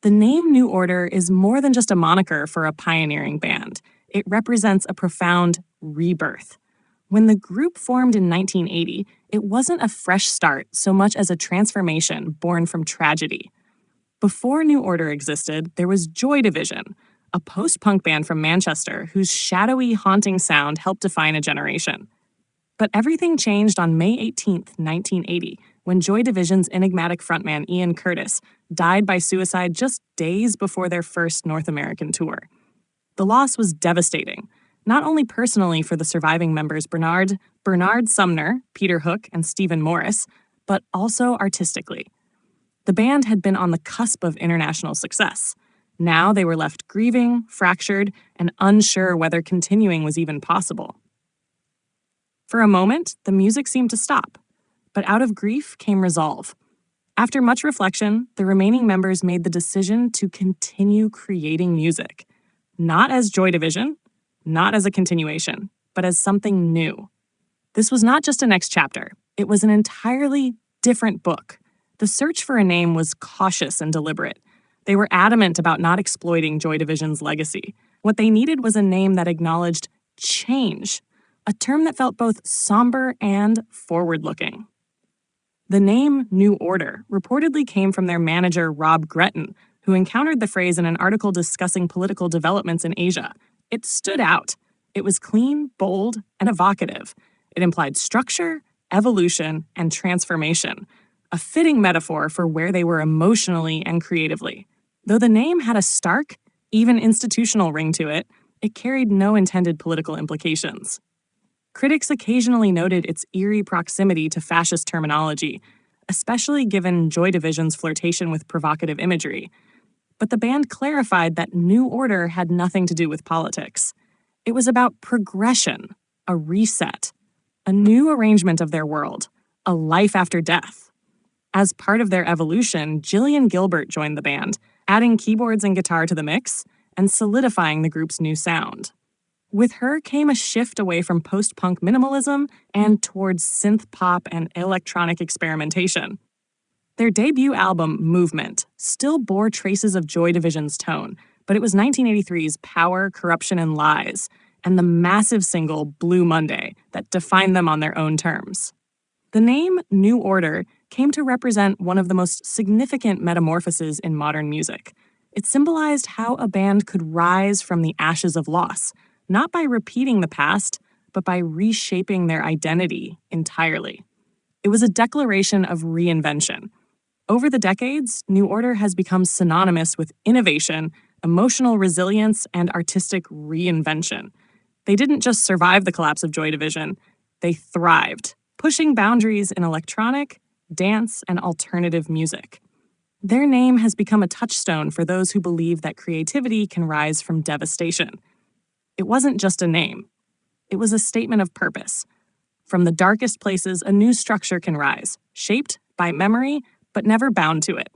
The name New Order is more than just a moniker for a pioneering band. It represents a profound rebirth. When the group formed in 1980, it wasn't a fresh start so much as a transformation born from tragedy. Before New Order existed, there was Joy Division, a post-punk band from Manchester whose shadowy, haunting sound helped define a generation. But everything changed on May 18, 1980, when Joy Division's enigmatic frontman Ian Curtis died by suicide just days before their first North American tour. The loss was devastating, not only personally for the surviving members Bernard Sumner, Peter Hook, and Stephen Morris, but also artistically. The band had been on the cusp of international success. Now they were left grieving, fractured, and unsure whether continuing was even possible. For a moment, the music seemed to stop, but out of grief came resolve. After much reflection, the remaining members made the decision to continue creating music, not as Joy Division, not as a continuation, but as something new. This was not just a next chapter, it was an entirely different book. The search for a name was cautious and deliberate. They were adamant about not exploiting Joy Division's legacy. What they needed was a name that acknowledged change, a term that felt both somber and forward-looking. The name New Order reportedly came from their manager Rob Gretton, who encountered the phrase in an article discussing political developments in Asia. It stood out. It was clean, bold, and evocative. It implied structure, evolution, and transformation, a fitting metaphor for where they were emotionally and creatively. Though the name had a stark, even institutional ring to it, it carried no intended political implications. Critics occasionally noted its eerie proximity to fascist terminology, especially given Joy Division's flirtation with provocative imagery. But the band clarified that New Order had nothing to do with politics. It was about progression, a reset, a new arrangement of their world, a life after death. As part of their evolution, Gillian Gilbert joined the band, adding keyboards and guitar to the mix and solidifying the group's new sound. With her came a shift away from post-punk minimalism and towards synth pop and electronic experimentation. Their debut album, Movement, still bore traces of Joy Division's tone, but it was 1983's Power, Corruption, and Lies, and the massive single Blue Monday that defined them on their own terms. The name New Order came to represent one of the most significant metamorphoses in modern music. It symbolized how a band could rise from the ashes of loss, not by repeating the past, but by reshaping their identity entirely. It was a declaration of reinvention. Over the decades, New Order has become synonymous with innovation, emotional resilience, and artistic reinvention. They didn't just survive the collapse of Joy Division, they thrived, pushing boundaries in electronic, dance, and alternative music. Their name has become a touchstone for those who believe that creativity can rise from devastation. It wasn't just a name. It was a statement of purpose. From the darkest places, a new structure can rise, shaped by memory, but never bound to it.